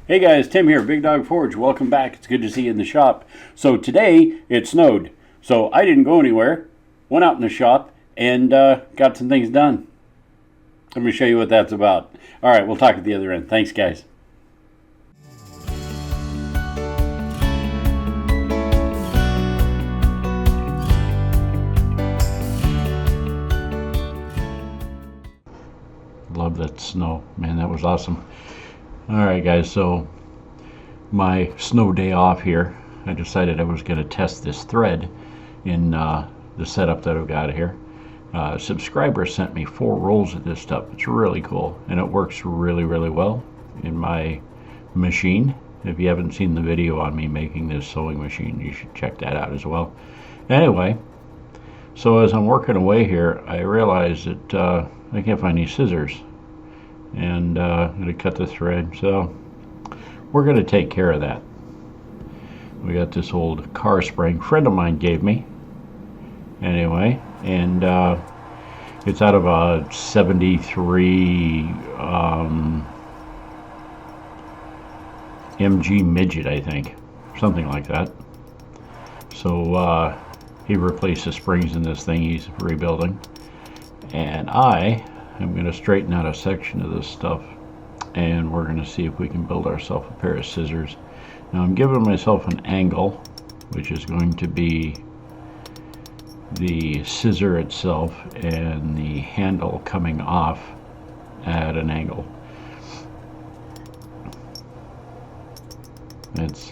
Hey guys, Tim here, Big Dog Forge. Welcome back. It's good to see you in the shop. So today it snowed, so I didn't go anywhere. Went out in the shop and got some things done. Let me show you what that's about. All right, we'll talk at the other end. Thanks, guys. Love that snow, man. That was awesome. Alright guys, so my snow day off here, I decided I was going to test this thread in the setup that I've got here. A subscriber sent me 4 rolls of this stuff. It's really cool, and it works really well in my machine. If you haven't seen the video on me making this sewing machine, you should check that out as well. Anyway, so as I'm working away here, I realized that I can't find any scissors. And I'm going to cut the thread, so we're going to take care of that. We got this old car spring friend of mine gave me anyway, and it's out of a 73 MG midget, I think, something like that. So he replaced the springs in this thing he's rebuilding, and I'm going to straighten out a section of this stuff, and we're going to see if we can build ourselves a pair of scissors. Now I'm giving myself an angle, which is going to be the scissor itself and the handle coming off at an angle. It's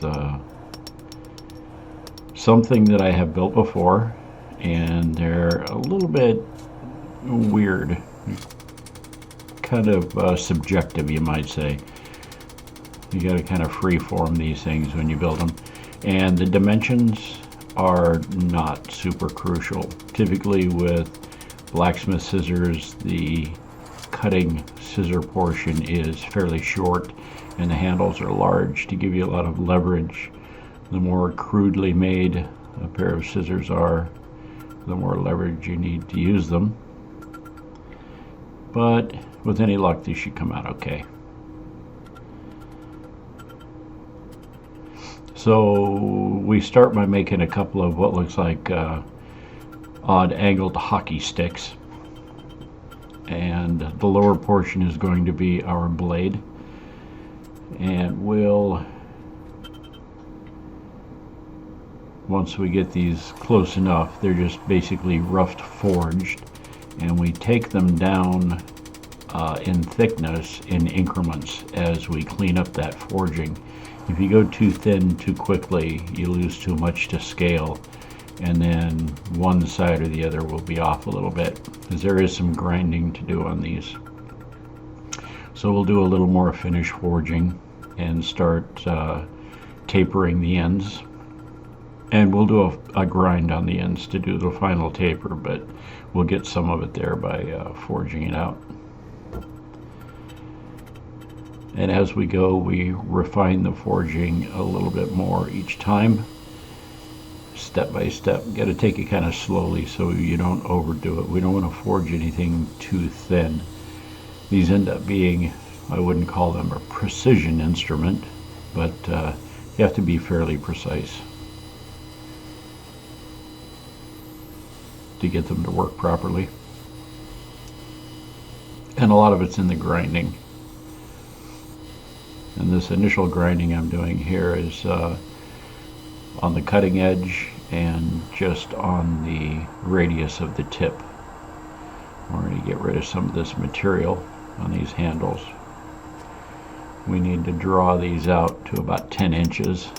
something that I have built before, and they're a little bit weird, kind of subjective, you might say. You got to kind of freeform these things when you build them, and the dimensions are not super crucial. Typically with blacksmith scissors, the cutting scissor portion is fairly short and the handles are large to give you a lot of leverage. The more crudely made a pair of scissors are, the more leverage you need to use them. But with any luck, these should come out okay. So we start by making a couple of what looks like odd angled hockey sticks, and the lower portion is going to be our blade, and once we get these close enough, they're just basically roughed forged, and we take them down in thickness in increments as we clean up that forging. If you go too thin too quickly, you lose too much to scale, and then one side or the other will be off a little bit, because there is some grinding to do on these. So we'll do a little more finish forging and start tapering the ends, and we'll do a grind on the ends to do the final taper, but we'll get some of it there by forging it out. And as we go, we refine the forging a little bit more each time, step by step. Got to take it kind of slowly so you don't overdo it. We don't want to forge anything too thin. These end up being, I wouldn't call them a precision instrument, but you have to be fairly precise to get them to work properly. And a lot of it's in the grinding. And this initial grinding I'm doing here is on the cutting edge and just on the radius of the tip. We're going to get rid of some of this material on these handles. We need to draw these out to about 10 inches.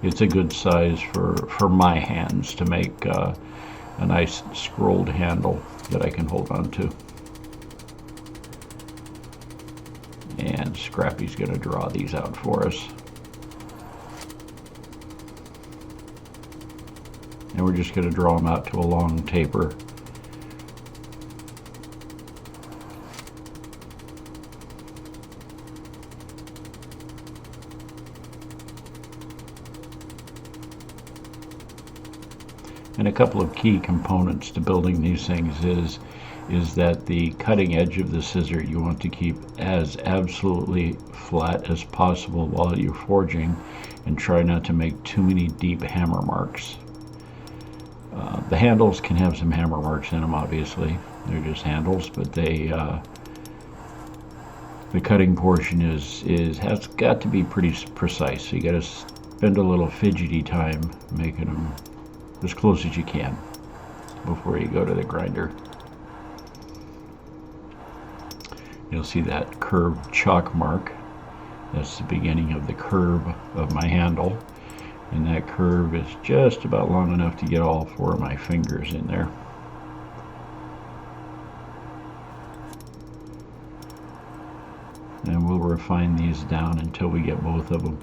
It's a good size for my hands to make a nice scrolled handle that I can hold on to. And Scrappy's going to draw these out for us. And we're just going to draw them out to a long taper. And a couple of key components to building these things is is that the cutting edge of the scissor you want to keep as absolutely flat as possible while you're forging, and try not to make too many deep hammer marks. The handles can have some hammer marks in them, obviously. They're just handles, but they the cutting portion has got to be pretty precise. So you got to spend a little fidgety time making them as close as you can before you go to the grinder. You'll see that curved chalk mark. That's the beginning of the curve of my handle, and that curve is just about long enough to get all 4 of my fingers in there. And we'll refine these down until we get both of them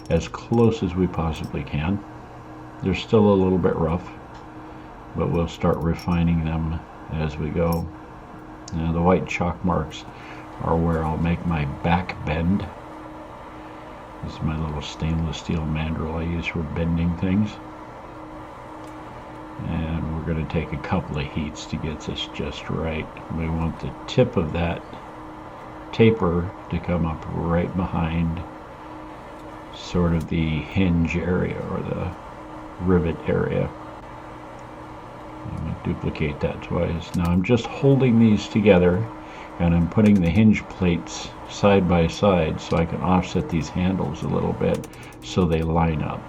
as close as we possibly can. They're still a little bit rough, but we'll start refining them as we go. Now the white chalk marks are where I'll make my back bend. This is my little stainless steel mandrel I use for bending things. And we're going to take a couple of heats to get this just right. We want the tip of that taper to come up right behind sort of the hinge area or the rivet area. I'm going to duplicate that twice. Now I'm just holding these together, and I'm putting the hinge plates side by side so I can offset these handles a little bit so they line up.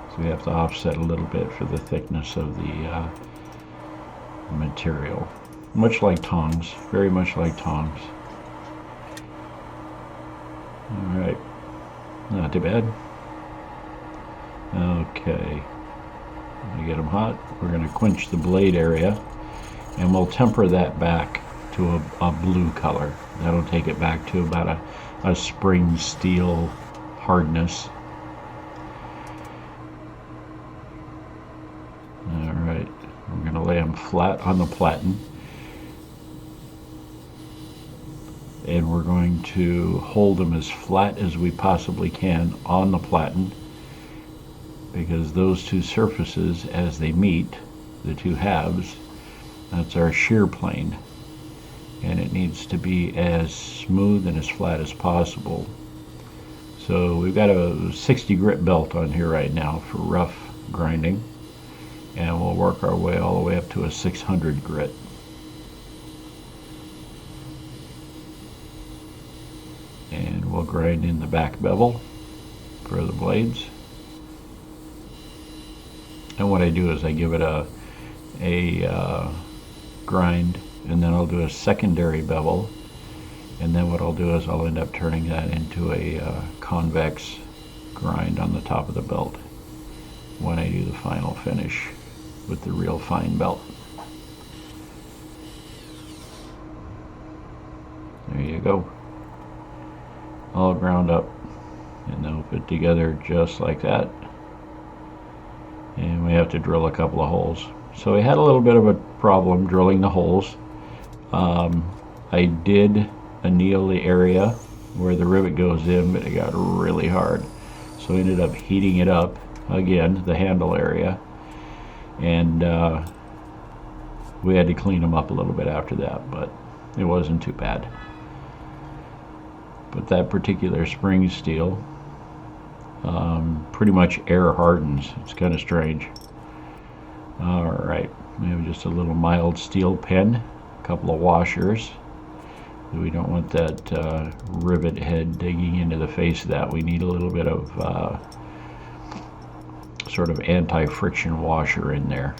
So we have to offset a little bit for the thickness of the material. Much like tongs, very much like tongs. Alright, not too bad. Okay, we get them hot. We're going to quench the blade area, and we'll temper that back to a blue color. That'll take it back to about a spring steel hardness. Alright, we're going to lay them flat on the platen, and we're going to hold them as flat as we possibly can on the platen, because those two surfaces, as they meet, the two halves, that's our shear plane, and it needs to be as smooth and as flat as possible. So we've got a 60 grit belt on here right now for rough grinding, and we'll work our way all the way up to a 600 grit. And we'll grind in the back bevel for the blades. And what I do is I give it a grind, and then I'll do a secondary bevel, and then what I'll do is I'll end up turning that into a convex grind on the top of the belt when I do the final finish with the real fine belt. There you go, all ground up, and they'll fit together just like that. And we have to drill a couple of holes. So we had a little bit of a problem drilling the holes. I did anneal the area where the rivet goes in, but it got really hard. So we ended up heating it up again, the handle area, and we had to clean them up a little bit after that, but it wasn't too bad. But that particular spring steel pretty much air hardens. It's kind of strange. Alright, we have just a little mild steel pen, a couple of washers. We don't want that rivet head digging into the face of that. We need a little bit of sort of anti-friction washer in there,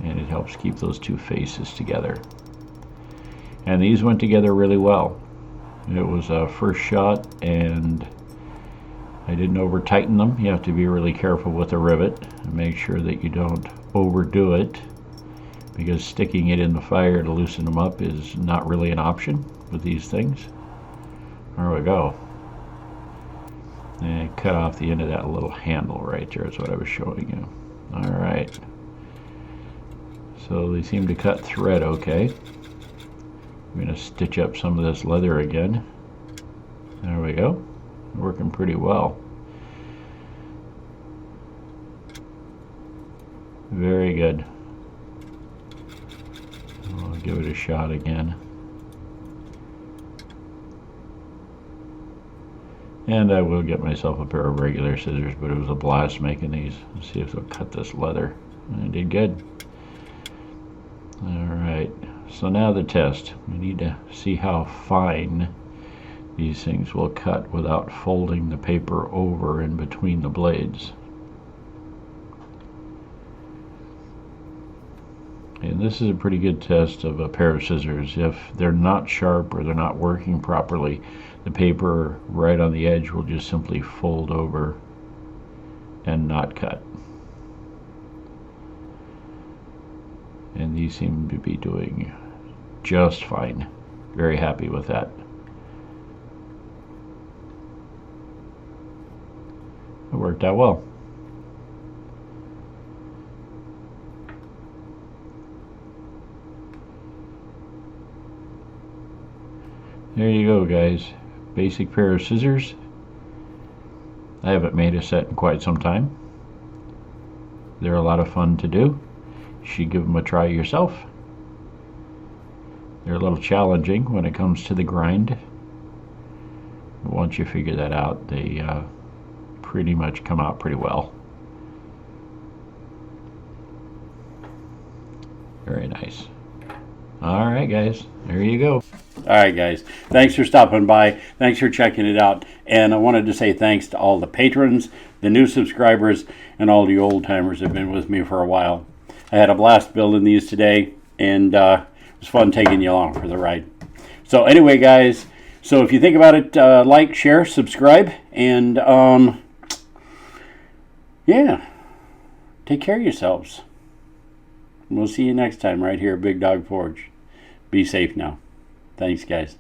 and it helps keep those two faces together. And these went together really well. It was a first shot, and I didn't over tighten them. You have to be really careful with the rivet and make sure that you don't overdo it, because sticking it in the fire to loosen them up is not really an option with these things. There we go. And cut off the end of that little handle right there is what I was showing you. Alright. So they seem to cut thread okay. I'm going to stitch up some of this leather again. There we go. Working pretty well. Very good. I'll give it a shot again. And I will get myself a pair of regular scissors, but it was a blast making these. Let's see if they'll cut this leather. I did good. Alright, so now the test. We need to see how fine these things will cut without folding the paper over in between the blades. And this is a pretty good test of a pair of scissors. If they're not sharp or they're not working properly, the paper right on the edge will just simply fold over and not cut. And these seem to be doing just fine. Very happy with that. It worked out well. There you go, guys. Basic pair of scissors. I haven't made a set in quite some time. They're a lot of fun to do. You should give them a try yourself. They're a little challenging when it comes to the grind. But once you figure that out, they pretty much come out pretty well. Very nice. Alright guys, there you go. Alright guys, thanks for stopping by. Thanks for checking it out. And I wanted to say thanks to all the patrons, the new subscribers, and all the old timers that have been with me for a while. I had a blast building these today, and it was fun taking you along for the ride. So anyway guys, so if you think about it, like, share, subscribe, and yeah, take care of yourselves. We'll see you next time right here at Big Dog Forge. Be safe now. Thanks, guys.